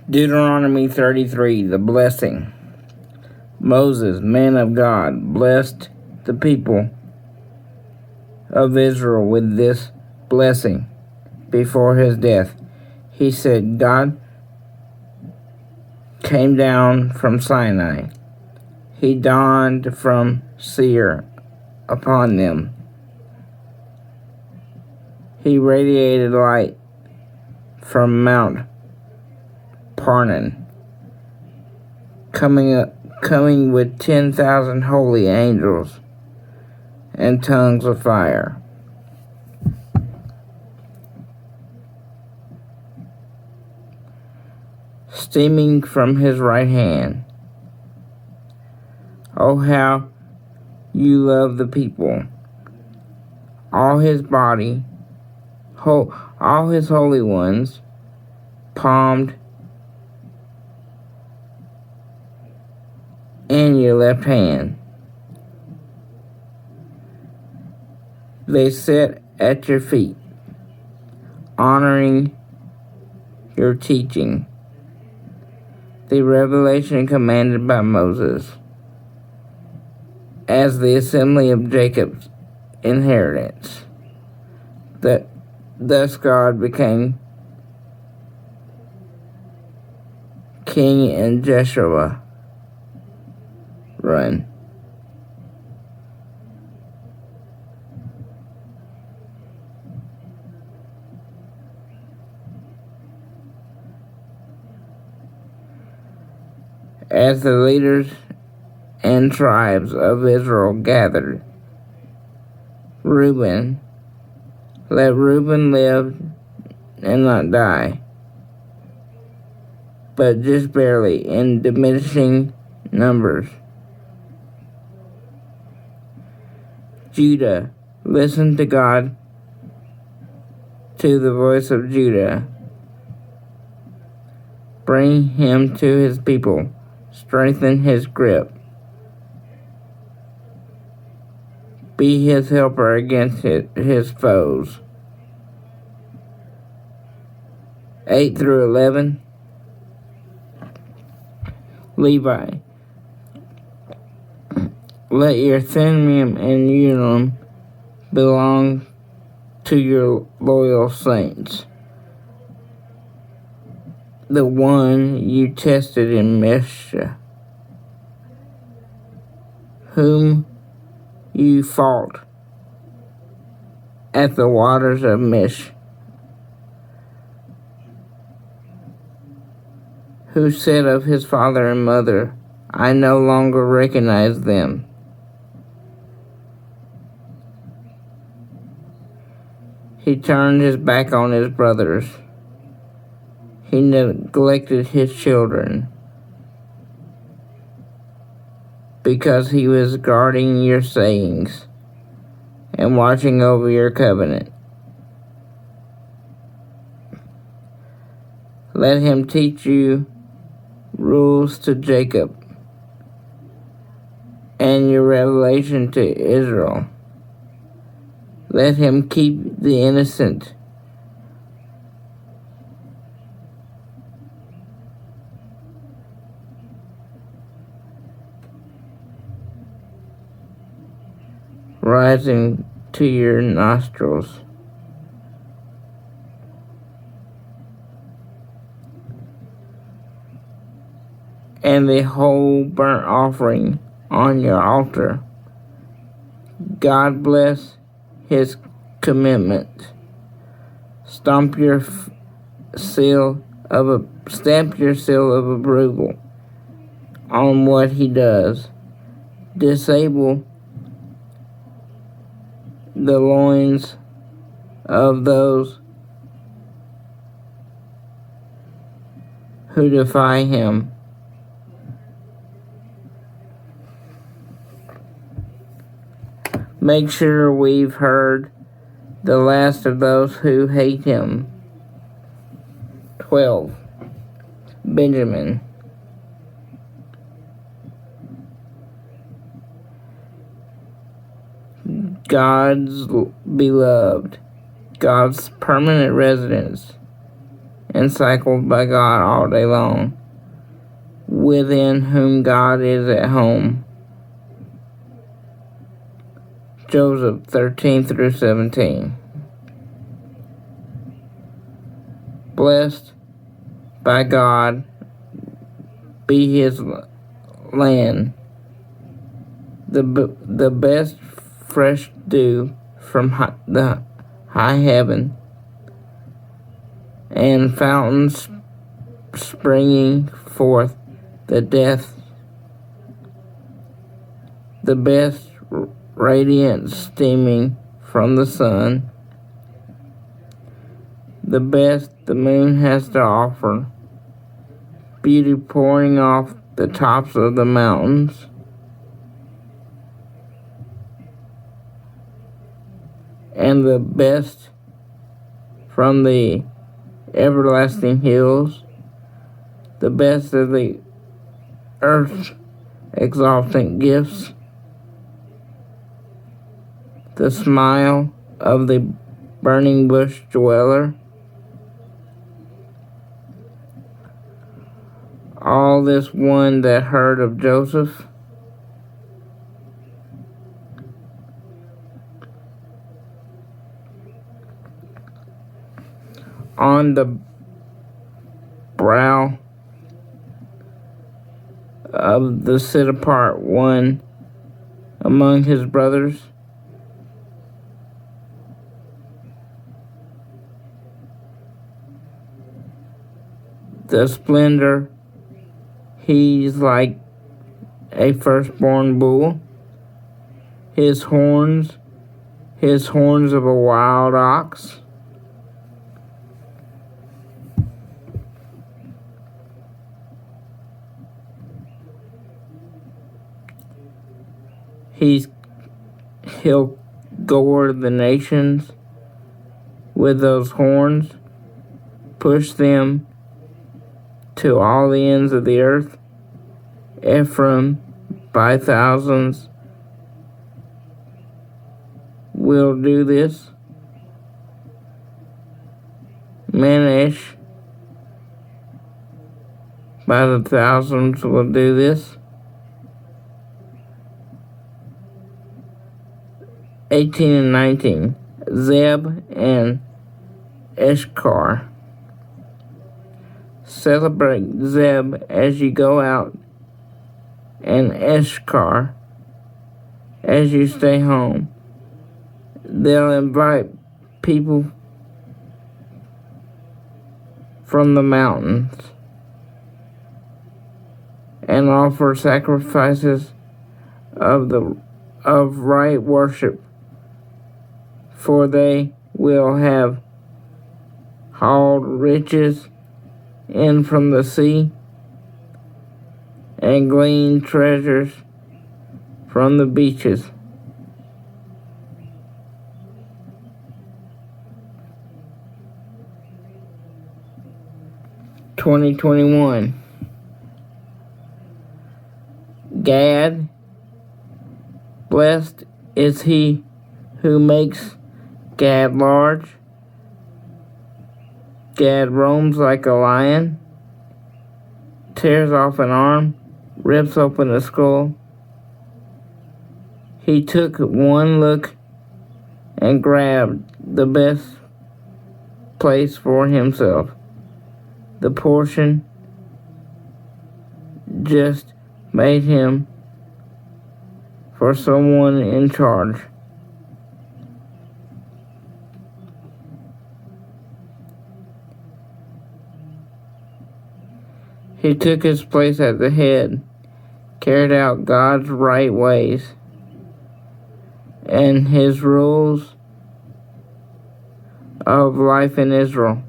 Deuteronomy 33, the blessing. Moses, man of God, blessed the people of Israel with this blessing before his death. He said, God came down from Sinai. He dawned from Seir upon them. He radiated light from Mount Paran, coming with 10,000 holy angels and tongues of fire. Steaming from his right hand. Oh, how you love the people. All his body, all his holy ones, palmed in your left hand. They sit at your feet, honoring your teaching. The revelation commanded by Moses as the assembly of Jacob's inheritance. Thus God became king in Jeshurun. As the leaders and tribes of Israel gathered, let Reuben live and not die, but just barely in diminishing numbers. Judah, listen to God, to the voice of Judah. Bring him to his people. Strengthen his grip. Be his helper against his foes. 8 through 11. Levi, let your Thummim and Urim belong to your loyal saints, the one you tested in Mesha, whom you fought at the waters of Mish, who said of his father and mother, I no longer recognize them. He turned his back on his brothers. He neglected his children because he was guarding your sayings and watching over your covenant. Let him teach you rules to Jacob and your revelation to Israel. Let him keep the innocent rising to your nostrils. And the whole burnt offering on your altar. God bless his commitment. Stamp your seal of approval on what he does. Disable the loins of those who defy him. Make sure we've heard the last of those who hate him. 12. Benjamin. God's beloved, God's permanent residence encircled by God all day long, within whom God is at home. Joseph 13 through 17. Blessed by God be his land, the best fresh dew from the high heaven, and fountains springing forth the best radiance steaming from the sun, the best the moon has to offer, beauty pouring off the tops of the mountains, and the best from the everlasting hills, the best of the earth's exalted gifts, the smile of the burning bush dweller. All this one that heard of Joseph, on the brow of the set apart one among his brothers, the splendor, he's like a firstborn bull, his horns of a wild ox. He'll gore the nations with those horns, push them to all the ends of the earth. Ephraim by thousands will do this. Manasseh by the thousands will do this. 18 and 19, Zeb and Eshkar. Celebrate Zeb as you go out, and Eshkar as you stay home. They'll invite people from the mountains and offer sacrifices of right worship, for they will have hauled riches in from the sea and gleaned treasures from the beaches. (2021) Gad, blessed is he who makes Gad large. Gad roams like a lion, tears off an arm, rips open a skull. He took one look and grabbed the best place for himself. The portion just made him for someone in charge. He took his place at the head, carried out God's right ways and his rules of life in Israel.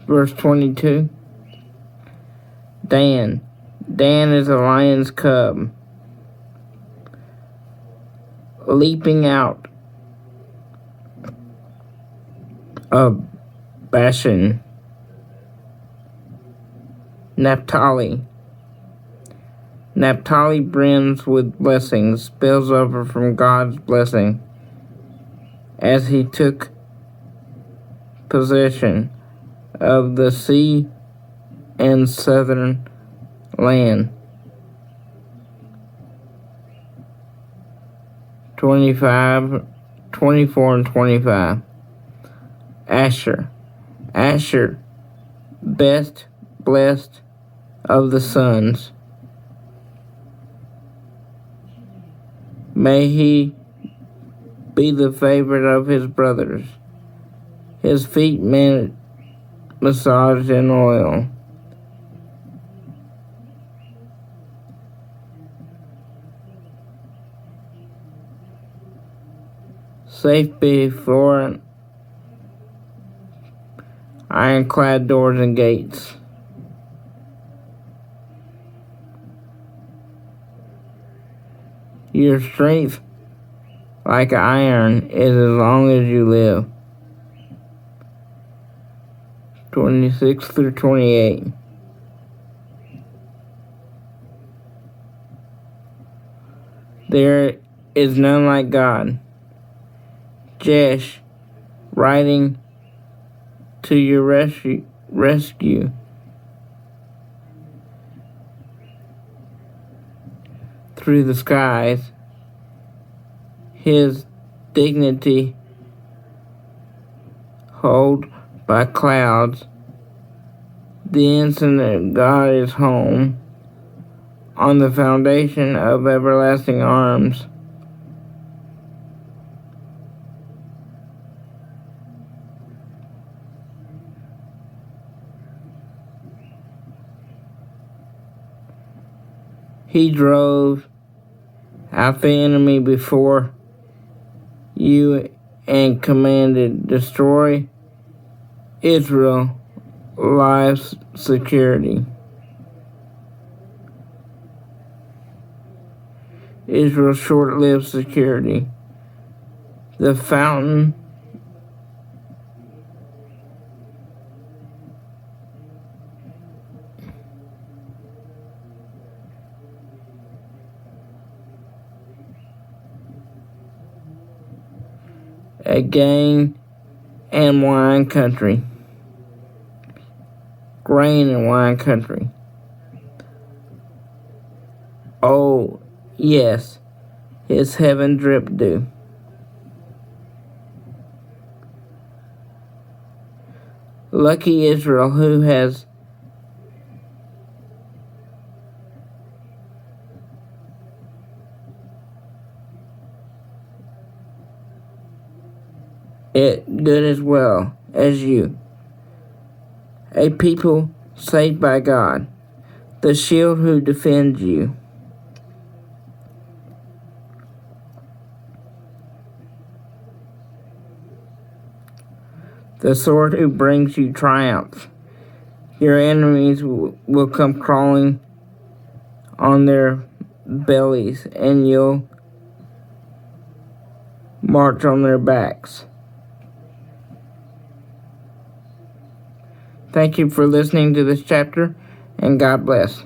Verse 22. Dan is a lion's cub, leaping out of Bashan. Naphtali brims with blessings, spills over from God's blessing, as he took possession of the sea and southern land. 24 and 25. Asher, best blessed of the sons. May he be the favorite of his brothers, his feet massaged in oil. Safe before ironclad doors and gates. Your strength, like iron, is as long as you live. 26 through 28. There is none like God. Jesh, riding to your rescue. Through the skies, his dignity held by clouds. The instant that God is home, on the foundation of everlasting arms. He drove out the enemy before you and commanded, destroy Israel, life's security. Israel's short-lived security. The fountain a grain and wine country. Grain and wine country. Oh, yes, his heaven drip dew. Lucky Israel who has it good as well as you. A people saved by God, the shield who defends you. The sword who brings you triumph. Your enemies will come crawling on their bellies, and you'll march on their backs. Thank you for listening to this chapter, and God bless.